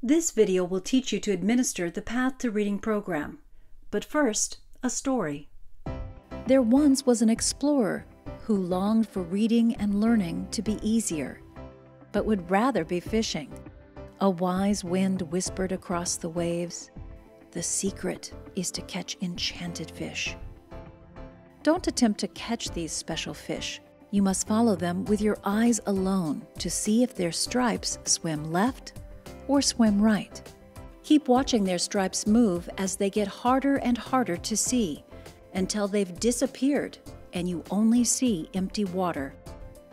This video will teach you to administer the Path to Reading program. But first, a story. There once was an explorer who longed for reading and learning to be easier, but would rather be fishing. A wise wind whispered across the waves, "The secret is to catch enchanted fish." Don't attempt to catch these special fish. You must follow them with your eyes alone to see if their stripes swim left or swim right. Keep watching their stripes move as they get harder and harder to see until they've disappeared and you only see empty water.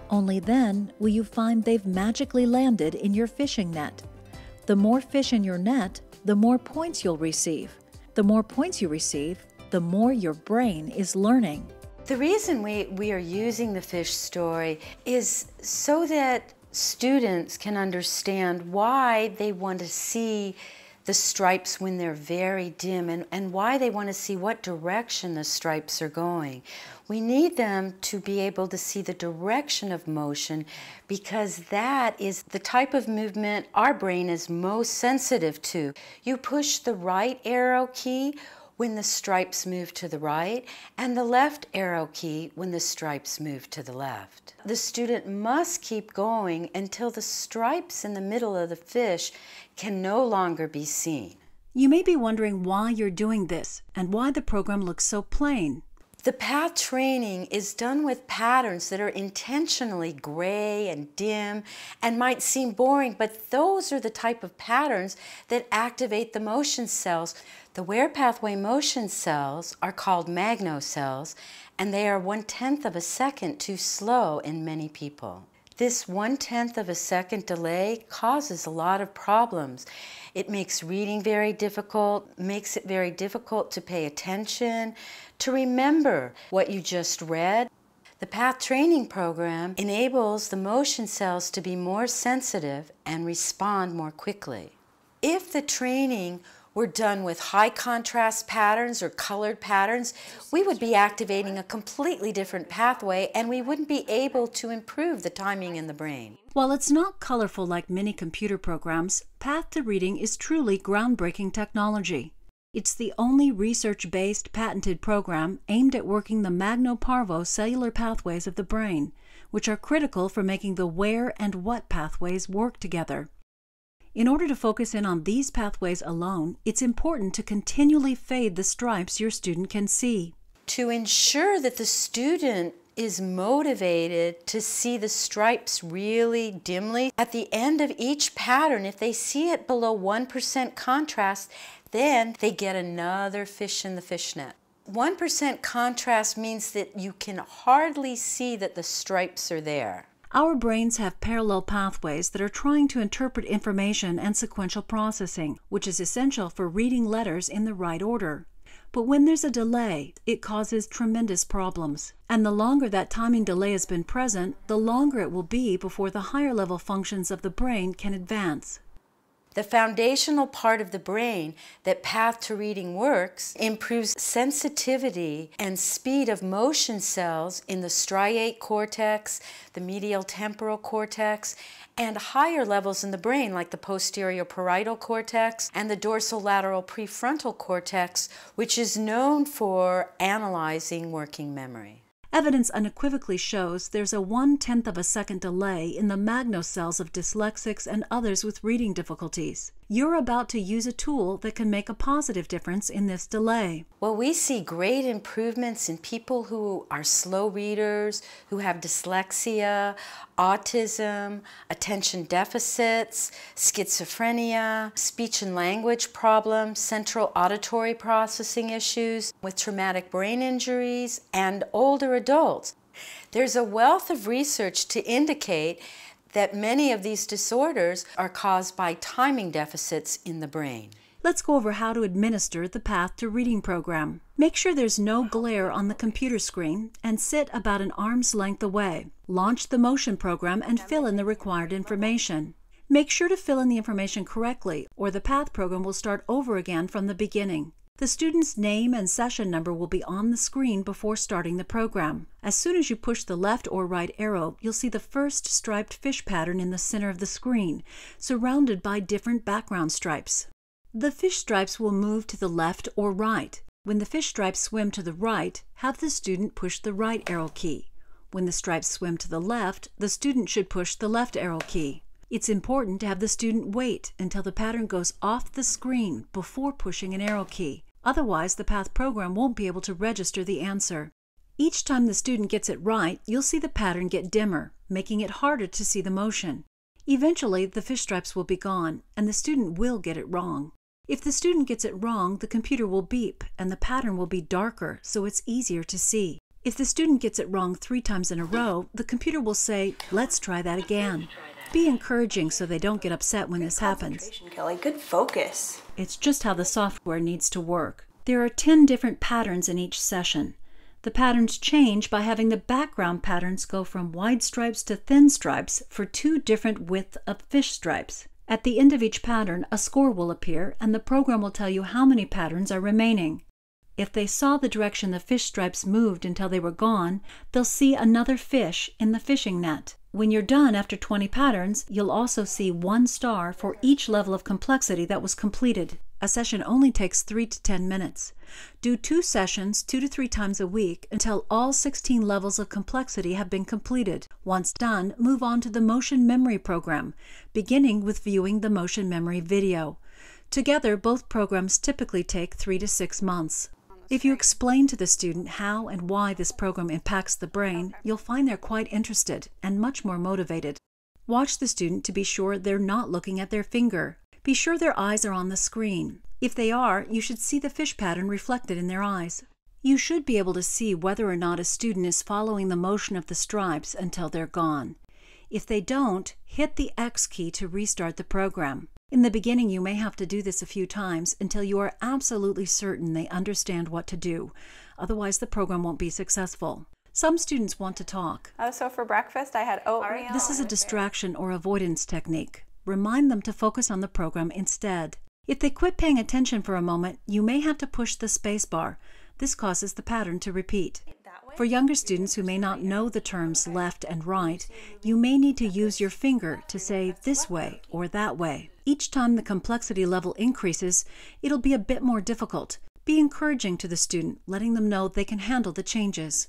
Only then will you find they've magically landed in your fishing net. The more fish in your net, the more points you'll receive. The more points you receive, the more your brain is learning. The reason we are using the fish story is so that students can understand why they want to see the stripes when they're very dim and why they want to see what direction the stripes are going. We need them to be able to see the direction of motion because that is the type of movement our brain is most sensitive to. You push the right arrow key when the stripes move to the right, and the left arrow key when the stripes move to the left. The student must keep going until the stripes in the middle of the fish can no longer be seen. You may be wondering why you're doing this and why the program looks so plain. The path training is done with patterns that are intentionally gray and dim and might seem boring, but those are the type of patterns that activate the motion cells. The wear pathway motion cells are called magnocells, and they are 1/10 of a second too slow in many people. This 1/10 of a second delay causes a lot of problems. It makes reading very difficult, makes it very difficult to pay attention, to remember what you just read. The path training program enables the motion cells to be more sensitive and respond more quickly. If the training were done with high contrast patterns or colored patterns, we would be activating a completely different pathway and we wouldn't be able to improve the timing in the brain. While it's not colorful like many computer programs, Path to Reading is truly groundbreaking technology. It's the only research-based patented program aimed at working the magno-parvo cellular pathways of the brain, which are critical for making the where and what pathways work together. In order to focus in on these pathways alone, it's important to continually fade the stripes your student can see. To ensure that the student is motivated to see the stripes really dimly, at the end of each pattern, if they see it below 1% contrast, then they get another fish in the fish net. 1% contrast means that you can hardly see that the stripes are there. Our brains have parallel pathways that are trying to interpret information and sequential processing, which is essential for reading letters in the right order. But when there's a delay, it causes tremendous problems. And the longer that timing delay has been present, the longer it will be before the higher level functions of the brain can advance. The foundational part of the brain that Path to Reading works improves sensitivity and speed of motion cells in the striate cortex, the medial temporal cortex, and higher levels in the brain like the posterior parietal cortex and the dorsolateral prefrontal cortex, which is known for analyzing working memory. Evidence unequivocally shows there's a 1/10 of a second delay in the magnocells of dyslexics and others with reading difficulties. You're about to use a tool that can make a positive difference in this delay. Well, we see great improvements in people who are slow readers, who have dyslexia, autism, attention deficits, schizophrenia, speech and language problems, central auditory processing issues, with traumatic brain injuries, and older adults. There's a wealth of research to indicate that many of these disorders are caused by timing deficits in the brain. Let's go over how to administer the Path to Reading program. Make sure there's no glare on the computer screen and sit about an arm's length away. Launch the motion program and fill in the required information. Make sure to fill in the information correctly or the Path program will start over again from the beginning. The student's name and session number will be on the screen before starting the program. As soon as you push the left or right arrow, you'll see the first striped fish pattern in the center of the screen, surrounded by different background stripes. The fish stripes will move to the left or right. When the fish stripes swim to the right, have the student push the right arrow key. When the stripes swim to the left, the student should push the left arrow key. It's important to have the student wait until the pattern goes off the screen before pushing an arrow key. Otherwise, the PATH program won't be able to register the answer. Each time the student gets it right, you'll see the pattern get dimmer, making it harder to see the motion. Eventually, the fish stripes will be gone, and the student will get it wrong. If the student gets it wrong, the computer will beep, and the pattern will be darker, so it's easier to see. If the student gets it wrong 3 times in a row, the computer will say, "Let's try that again." Be encouraging so they don't get upset when this happens. Kelly, good focus. It's just how the software needs to work. There are 10 different patterns in each session. The patterns change by having the background patterns go from wide stripes to thin stripes for 2 different width of fish stripes. At the end of each pattern, a score will appear, and the program will tell you how many patterns are remaining. If they saw the direction the fish stripes moved until they were gone, they'll see another fish in the fishing net. When you're done after 20 patterns, you'll also see 1 star for each level of complexity that was completed. A session only takes 3 to 10 minutes. Do 2 sessions 2 to 3 times a week until all 16 levels of complexity have been completed. Once done, move on to the motion memory program, beginning with viewing the motion memory video. Together, both programs typically take 3 to 6 months. If you explain to the student how and why this program impacts the brain, you'll find they're quite interested and much more motivated. Watch the student to be sure they're not looking at their finger. Be sure their eyes are on the screen. If they are, you should see the fish pattern reflected in their eyes. You should be able to see whether or not a student is following the motion of the stripes until they're gone. If they don't, hit the X key to restart the program. In the beginning, you may have to do this a few times until you are absolutely certain they understand what to do. Otherwise, the program won't be successful. Some students want to talk. So for breakfast, I had oatmeal. This is a distraction or avoidance technique. Remind them to focus on the program instead. If they quit paying attention for a moment, you may have to push the space bar. This causes the pattern to repeat. For younger students who may not know the terms left and right, you may need to use your finger to say this way or that way. Each time the complexity level increases, it'll be a bit more difficult. Be encouraging to the student, letting them know they can handle the changes.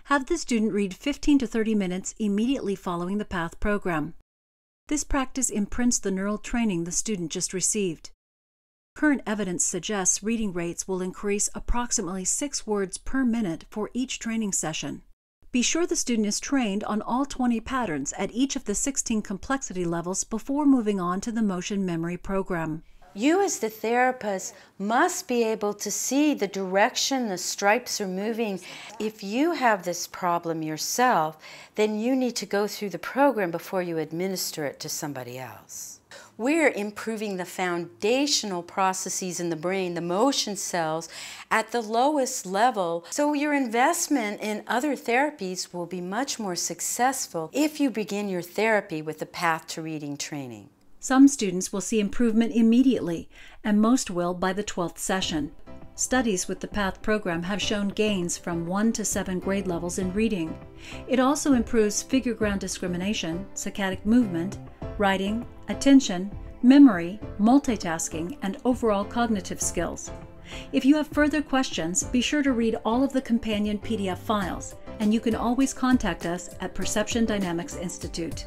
Have the student read 15 to 30 minutes immediately following the PATH program. This practice imprints the neural training the student just received. Current evidence suggests reading rates will increase approximately 6 words per minute for each training session. Be sure the student is trained on all 20 patterns at each of the 16 complexity levels before moving on to the motion memory program. You as the therapist must be able to see the direction the stripes are moving. If you have this problem yourself, then you need to go through the program before you administer it to somebody else. We're improving the foundational processes in the brain, the motion cells, at the lowest level. So your investment in other therapies will be much more successful if you begin your therapy with the Path to Reading training. Some students will see improvement immediately, and most will by the 12th session. Studies with the PATH program have shown gains from 1 to 7 grade levels in reading. It also improves figure ground discrimination, saccadic movement, writing, attention, memory, multitasking, and overall cognitive skills. If you have further questions, be sure to read all of the companion PDF files, and you can always contact us at Perception Dynamics Institute.